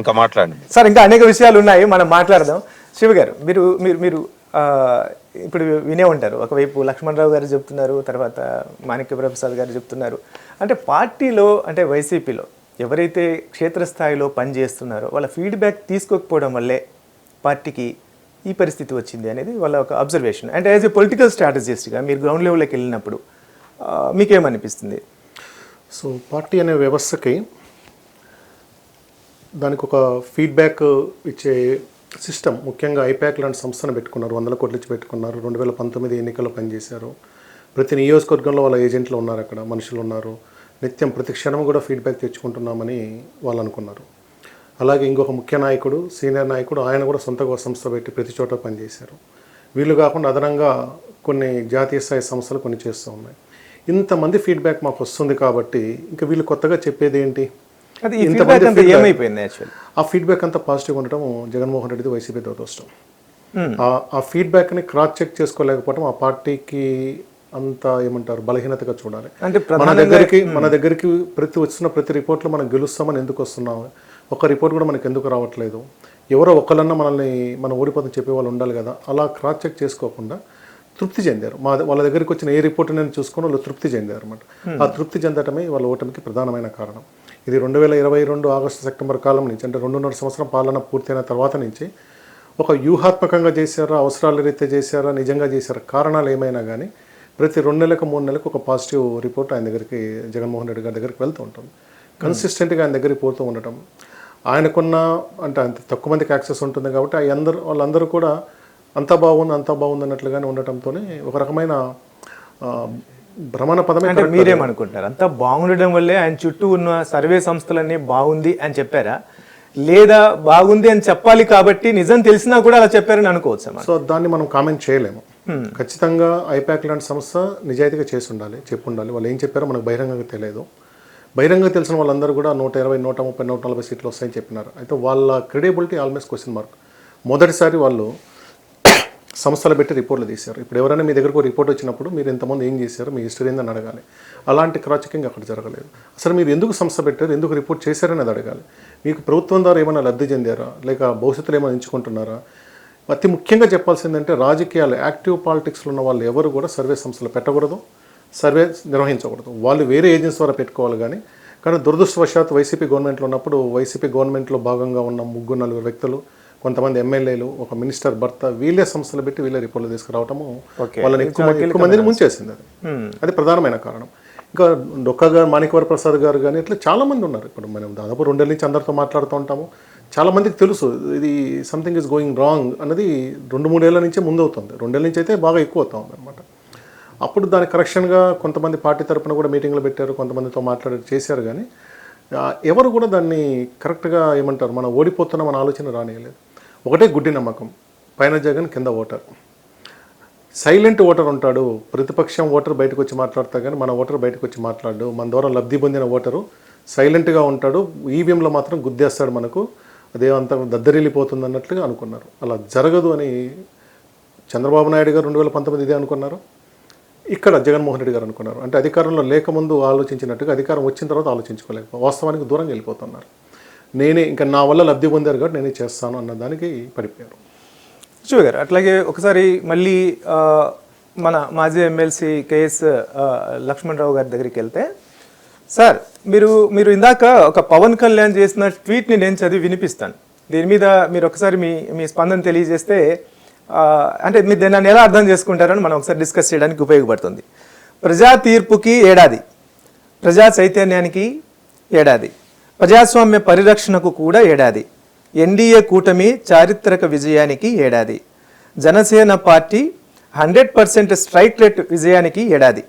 ఇంకా మాట్లాడండి సార్. ఇంకా అనేక విషయాలు ఉన్నాయి, మనం మాట్లాడదాం. శివ గారు, మీరు మీరు మీరు ఇప్పుడు వినే ఉంటారు, ఒకవైపు లక్ష్మణరావు గారు చెప్తున్నారు, తర్వాత మాణిక్యప్రసాద్ గారు చెప్తున్నారు. అంటే పార్టీలో, అంటే వైసీపీలో ఎవరైతే క్షేత్రస్థాయిలో పనిచేస్తున్నారో వాళ్ళ ఫీడ్బ్యాక్ తీసుకోకపోవడం వల్లే పార్టీకి ఈ పరిస్థితి వచ్చింది అనేది వాళ్ళ ఒక అబ్జర్వేషన్. అంటే యాజ్ ఎ పొలిటికల్ స్ట్రాటజిస్ట్గా మీరు గ్రౌండ్ లెవెల్లోకి వెళ్ళినప్పుడు మీకేమనిపిస్తుంది? సో పార్టీ అనే వ్యవస్థకి దానికి ఒక ఫీడ్బ్యాక్ ఇచ్చే సిస్టమ్, ముఖ్యంగా ఐపాక్ లాంటి సంస్థను పెట్టుకున్నారు, 100 కోట్లు ఇచ్చి పెట్టుకున్నారు. 2019 ఎన్నికల్లో పనిచేశారు. ప్రతి నియోజకవర్గంలో వాళ్ళ ఏజెంట్లు ఉన్నారు, అక్కడ మనుషులు ఉన్నారు. నిత్యం ప్రతి క్షణం కూడా ఫీడ్బ్యాక్ తెచ్చుకుంటున్నామని వాళ్ళు అనుకున్నారు. అలాగే ఇంకొక ముఖ్య నాయకుడు, సీనియర్ నాయకుడు, ఆయన కూడా సొంతగా సంస్థ పెట్టి ప్రతి చోట పనిచేశారు. వీళ్ళు కాకుండా అదనంగా కొన్ని జాతీయ స్థాయి సంస్థలు కొన్ని చేస్తూ ఉన్నాయి. ఇంతమంది ఫీడ్బ్యాక్ మాకు వస్తుంది కాబట్టి ఇంకా వీళ్ళు కొత్తగా చెప్పేది ఏంటి? ఆ ఫీడ్బ్యాక్ అంతా పాజిటివ్ ఉండటం జగన్మోహన్ రెడ్డి వైసీపీ దురదృష్టం. ఆ ఫీడ్బ్యాక్ని క్రాస్ చెక్ చేసుకోలేకపోవడం ఆ పార్టీకి అంత ఏమంటారు బలహీనతగా చూడాలి. అంటే మన దగ్గరికి ప్రతి రిపోర్ట్లో మనం గెలుస్తామని ఎందుకు వస్తున్నాం, ఒక రిపోర్ట్ కూడా మనకి ఎందుకు రావట్లేదు, ఎవరో ఒకళ్ళన్నా మన ఓడిపోతుంది చెప్పే వాళ్ళు ఉండాలి కదా. అలా క్రాస్ చెక్ చేసుకోకుండా తృప్తి చెందారు. వాళ్ళ దగ్గరికి వచ్చిన ఏ రిపోర్ట్ నేను చూసుకుని వాళ్ళు తృప్తి చెందారు అనమాట. ఆ తృప్తి చెందటమే వాళ్ళ ఓటమికి ప్రధానమైన కారణం. ఇది 2022 ఆగస్టు సెప్టెంబర్ కాలం నుంచి, అంటే 2.5 సంవత్సరం పాలన పూర్తయిన తర్వాత నుంచి ఒక వ్యూహాత్మకంగా చేశారా, అవసరాల రీత్యా చేశారా, నిజంగా చేశారా, కారణాలు ఏమైనా కానీ ప్రతి 2 నెలలకు 3 నెలలకు ఒక పాజిటివ్ రిపోర్ట్ ఆయన దగ్గరికి, జగన్మోహన్ రెడ్డి గారి దగ్గరికి వెళ్తూ ఉంటుంది. కన్సిస్టెంట్గా ఆయన దగ్గరికి పోతూ ఉండటం, ఆయనకున్న అంటే అంత తక్కువ మందికి యాక్సెస్ ఉంటుంది కాబట్టి వాళ్ళందరూ కూడా అంతా బాగుంది అన్నట్లుగానే ఉండటంతోనే ఒక రకమైన భ్రమణ పదమే. అంటే మీరేమనుకుంటారు, అంతా బాగుండడం వల్లే ఆయన చుట్టూ ఉన్న సర్వే సంస్థలన్నీ బాగుంది అని చెప్పారా, లేదా బాగుంది అని చెప్పాలి కాబట్టి నిజం తెలిసినా కూడా అలా చెప్పారని అనుకోవచ్చు? సో దాన్ని మనం కామెంట్ చేయలేము. ఖచ్చితంగా ఐపాక్ లాంటి సంస్థ నిజాయితీగా చేసి ఉండాలి, చెప్పుండాలి. వాళ్ళు ఏం చెప్పారో మనకు బహిరంగంగా తెలియదు. బహిరంగంగా తెలిసిన వాళ్ళందరూ కూడా 120, 130, 140 సీట్లు వస్తాయని చెప్పినారు. అయితే వాళ్ళ క్రెడిబిలిటీ ఆల్మోస్ట్ క్వశ్చన్ మార్క్. మొదటిసారి వాళ్ళు సంస్థలు పెట్టి రిపోర్ట్లు తీశారు. ఇప్పుడు ఎవరైనా మీ దగ్గరకు రిపోర్ట్ వచ్చినప్పుడు మీరు ఎంతమంది ఏం చేశారు, మీ హిస్టరీ ఏందని అడగాలి. అలాంటి క్రాస్ చెకింగ్ అక్కడ జరగలేదు. అసలు మీరు ఎందుకు సంస్థ పెట్టారు, ఎందుకు రిపోర్ట్ చేశారని అది అడగాలి. మీకు ప్రభుత్వం ద్వారా ఏమైనా లబ్ధి చెందారా, లేక భవిష్యత్తులో ఏమైనా ఎంచుకుంటున్నారా? అతి ముఖ్యంగా చెప్పాల్సిందంటే రాజకీయాలు, యాక్టివ్ పాలిటిక్స్లో ఉన్న వాళ్ళు ఎవరు కూడా సర్వే సంస్థలు పెట్టకూడదు, సర్వే నిర్వహించకూడదు. వాళ్ళు వేరే ఏజెన్సీ ద్వారా పెట్టుకోవాలి. కానీ దురదృష్టవశాత్తు వైసీపీ గవర్నమెంట్లో ఉన్నప్పుడు వైసీపీ గవర్నమెంట్లో భాగంగా ఉన్న 3-4 వ్యక్తులు, కొంతమంది ఎమ్మెల్యేలు, ఒక మినిస్టర్ భర్త, వీళ్ళే సంస్థలు పెట్టి వీళ్ళే రిపోర్ట్లు తీసుకురావటము వాళ్ళని ఎక్కువ మందిని ముంచేసింది. అది ప్రధానమైన కారణం. ఇంకా డొక్కగా మాణిక్యప్రసాద్ గారు కానీ ఇట్లా చాలామంది ఉన్నారు. ఇప్పుడు మనం దాదాపు 2 ఏళ్ళ నుంచి అందరితో మాట్లాడుతూ ఉంటాము. చాలామందికి తెలుసు ఇది సంథింగ్ ఈజ్ గోయింగ్ రాంగ్ అన్నది 2-3 ఏళ్ళ నుంచే ముందవుతుంది. 2 ఏళ్ళ నుంచి అయితే బాగా ఎక్కువ అవుతా ఉంది అనమాట. అప్పుడు దాని కరెక్షన్గా కొంతమంది పార్టీ తరఫున కూడా మీటింగ్లు పెట్టారు, కొంతమందితో చేశారు. కానీ ఎవరు కూడా దాన్ని కరెక్ట్గా ఏమంటారు, మనం ఓడిపోతున్నాం మన ఆలోచన రానియలేదు. ఒకటే గుడ్డి నమ్మకం, పైన జగన్ కింద ఓటర్. సైలెంట్ ఓటర్ ఉంటాడు, ప్రతిపక్షం ఓటర్ బయటకు వచ్చి మాట్లాడతా కానీ మన ఓటర్ బయటకు వచ్చి మాట్లాడు. మన ద్వారా లబ్ధి పొందిన ఓటరు సైలెంట్గా ఉంటాడు, ఈవీఎంలో మాత్రం గుద్దేస్తాడు, మనకు అదే అంత దద్దరిల్లిపోతుంది అన్నట్లుగా అనుకున్నారు. అలా జరగదు అని చంద్రబాబు నాయుడు గారు 2019 ఇదే అనుకున్నారు, ఇక్కడ జగన్మోహన్ రెడ్డి గారు అనుకున్నారు. అంటే అధికారంలో లేకముందు ఆలోచించినట్టుగా అధికారం వచ్చిన తర్వాత ఆలోచించుకోలేకపో, వాస్తవానికి దూరంగా వెళ్ళిపోతున్నారు. నేనే ఇంకా నా వల్ల లబ్ధి పొందారు కాబట్టి నేనే చేస్తాను అన్న దానికి పడిపోయారు. శివ గారు, అట్లాగే ఒకసారి మళ్ళీ మన మాజీ ఎమ్మెల్సీ కేఎస్ లక్ష్మణరావు గారి దగ్గరికి వెళ్తే, సార్ మీరు ఇందాక ఒక పవన్ కళ్యాణ్ చేసిన ట్వీట్ని నేను చదివి వినిపిస్తాను. దీని మీద మీరు ఒకసారి మీ స్పందన తెలియజేస్తే, అంటే మీరు దాన్ని ఎలా అర్థం చేసుకుంటారని మనం ఒకసారి డిస్కస్ చేయడానికి ఉపయోగపడుతుంది. ప్రజా తీర్పుకి ఏడాది, ప్రజా చైతన్యానికి ఏడాది, ప్రజాస్వామ్య పరిరక్షణకు కూడా ఏడాది, ఎన్డీఏ కూటమి చారిత్రక విజయానికి ఏడాది, జనసేన పార్టీ 100% స్ట్రైక్ రేట్ విజయానికి ఏడాది.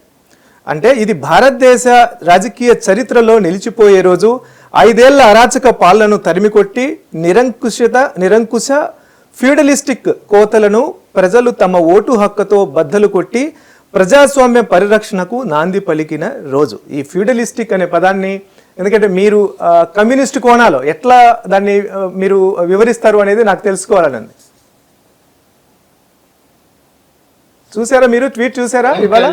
అంటే ఇది భారతదేశ రాజకీయ చరిత్రలో నిలిచిపోయే రోజు. 5 ఏళ్ల అరాచక పాలనను తరిమికొట్టి నిరంకుశ ఫ్యూడలిస్టిక్ కోతలను ప్రజలు తమ ఓటు హక్కుతో బద్దలు కొట్టి ప్రజాస్వామ్య పరిరక్షణకు నాంది పలికిన రోజు. ఈ ఫ్యూడలిస్టిక్ అనే పదాన్ని, ఎందుకంటే మీరు కమ్యూనిస్ట్ కోణాలో ఎట్లా దాన్ని మీరు వివరిస్తారు అనేది నాకు తెలుసుకోవాలనండి. చూసారా, మీరు ట్వీట్ చూసారా? ఇవాళ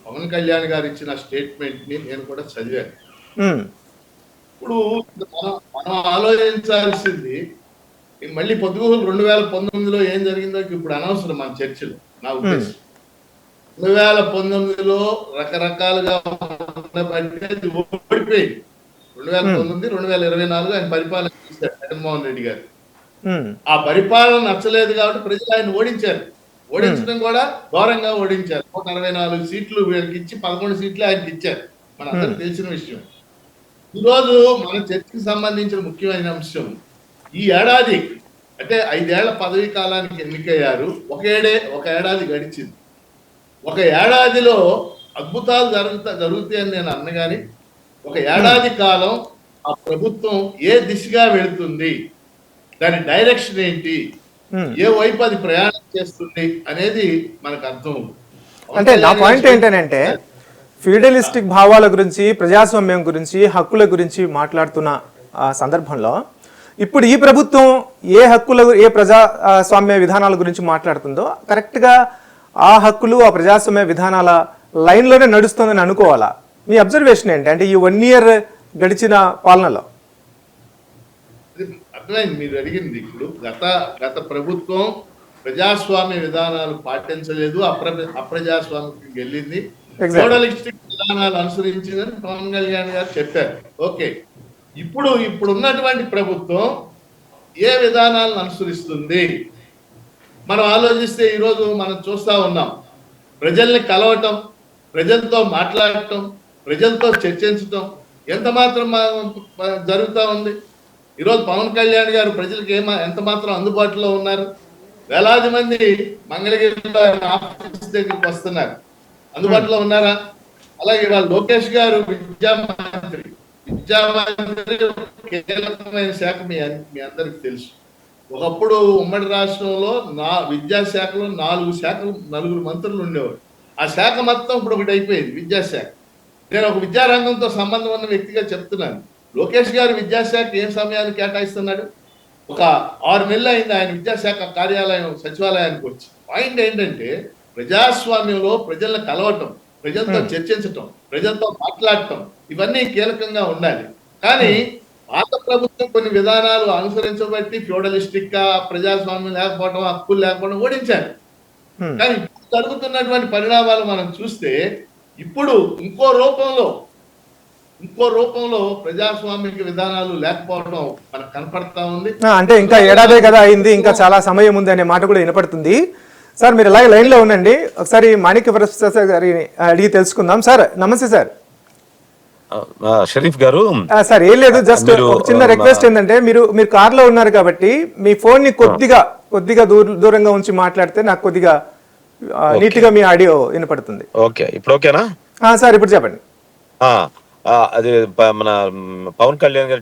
పవన్ కళ్యాణ్ గారు ఇచ్చిన స్టేట్మెంట్ ని నేను కూడా చదివాను. ఇప్పుడు మనం ఆలోచించాల్సింది మళ్ళీ పొద్దుగూరు 2019లో ఏం జరిగిందో ఇప్పుడు అనవసరం మన చర్చలు. నా ఉద్దేశం 2019లో రకరకాలుగా ఓడిపోయింది. 2019, 2024 ఆయన పరిపాలన చేశారు జగన్మోహన్ రెడ్డి గారు. ఆ పరిపాలన నచ్చలేదు కాబట్టి ప్రజలు ఆయన ఓడించారు. ఓడించడం కూడా ఘోరంగా ఓడించారు. 164 సీట్లు వీళ్ళకి ఇచ్చి 11 సీట్లు ఆయనకి ఇచ్చారు. మన అందరికి తెలిసిన విషయం. ఈరోజు మన చర్చకి సంబంధించిన ముఖ్యమైన అంశం, ఈ ఏడాది అంటే 5 ఏళ్ల పదవీ కాలానికి ఎన్నికయ్యారు. ఒక ఏడాది గడిచింది. ఒక ఏడాదిలో అద్భుతాలు జరుగుతాయని నేను అన్నగాని, ఒక ఏడాది కాలం ఆ ప్రభుత్వం ఏ దిశగా వెళుతుంది, దాని డైరెక్షన్ ఏంటి, ఏ వైపు అది ప్రయాణం చేస్తుంది అనేది మనకు అర్థం. అంటే నా పాయింట్ ఏంటంటే ఫ్యూడలిస్టిక్ భావాల గురించి, ప్రజాస్వామ్యం గురించి, హక్కుల గురించి మాట్లాడుతున్న సందర్భంలో ఇప్పుడు ఈ ప్రభుత్వం ఏ హక్కుల, ఏ ప్రజాస్వామ్య విధానాల గురించి మాట్లాడుతుందో కరెక్ట్గా ఆ హక్కులు, ఆ ప్రజాస్వామ్య విధానాల లైన్లోనే నడుస్తుందని అనుకోవాలా? మీ అబ్జర్వేషన్ ఏంటి అంటే ఈ 1 year గడిచిన పాలనలో? అర్థమైంది మీరు అడిగింది. ఇప్పుడు గత ప్రభుత్వం ప్రజాస్వామ్య విధానాలు పాటించలేదు, అప్రజాస్వామ్యం వెళ్ళింది, మోడలిస్టిక్ విధానాలు అనుసరించిందని పవన్ కళ్యాణ్ గారు చెప్పారు. ఓకే, ఇప్పుడున్నటువంటి ప్రభుత్వం ఏ విధానాలను అనుసరిస్తుంది మనం ఆలోచిస్తే ఈరోజు మనం చూస్తా ఉన్నాం. ప్రజల్ని కలవటం, ప్రజలతో మాట్లాడటం, ప్రజలతో చర్చించటం ఎంత మాత్రం జరుగుతూ ఉంది. ఈరోజు పవన్ కళ్యాణ్ గారు ప్రజలకు ఎంత మాత్రం అందుబాటులో ఉన్నారు. వేలాది మంది మంగళగిరిలో ఆఫీస్ దగ్గరికి వస్తున్నారు, అందుబాటులో ఉన్నారా? అలాగే ఇవాళ లోకేష్ గారు విద్యామంత్రి కీలకమైన శాఖ మీ అందరికి తెలుసు. ఒకప్పుడు ఉమ్మడి రాష్ట్రంలో విద్యాశాఖలో 4 శాఖలు, 9 మంత్రులు ఉండేవారు. ఆ శాఖ మొత్తం ఇప్పుడు ఒకటి అయిపోయింది, విద్యాశాఖ. నేను ఒక విద్యారంగంతో సంబంధం ఉన్న వ్యక్తిగా చెప్తున్నాను. లోకేష్ గారు విద్యాశాఖ ఏం సమయాన్ని కేటాయిస్తున్నాడు? ఒక 6 నెలలు అయింది ఆయన విద్యాశాఖ కార్యాలయం సచివాలయానికి వచ్చి. పాయింట్ ఏంటంటే ప్రజాస్వామ్యంలో ప్రజలను కలవటం, ప్రజలతో చర్చించటం, ప్రజలతో మాట్లాడటం ఇవన్నీ కీలకంగా ఉండాలి. కానీ పాత ప్రభుత్వం కొన్ని విధానాలు అనుసరించబట్టి ఫ్యూడలిస్టిక్ గా, ప్రజాస్వామ్యం లేకపోవడం, హక్కులు లేకపోవడం ఓడించారు. కానీ ఇప్పుడు జరుగుతున్నటువంటి పరిణామాలు మనం చూస్తే ఇప్పుడు ఇంకో రూపంలో ప్రజాస్వామిక విధానాలు లేకపోవడం మనకు కనపడతా ఉంది. అంటే ఇంకా ఏడాదే కదా అయింది, ఇంకా చాలా సమయం ఉంది అనే మాట కూడా వినపడుతుంది. సార్ మీరు అలాగే లైన్ లో ఉండండి, ఒకసారి మాణిక్య ప్రసాద్ గారిని అడిగి తెలుసుకుందాం. సార్ నమస్తే సార్. షరీఫ్ గారు సార్ ఏం లేదు, జస్ట్ ఒక చిన్న రిక్వెస్ట్ ఏంటంటే మీరు కార్ లో ఉన్నారు కాబట్టి మీ ఫోన్ ని కొద్దిగా దూరంగా ఉంచి మాట్లాడితే నాకు కొద్దిగా నీట్ గా మీ ఆడియో వినపడుతుంది. ఓకే, ఇప్పుడు ఓకేనా సార్ ఇప్పుడు చెప్పండి. అది మన పవన్ కళ్యాణ్ గారు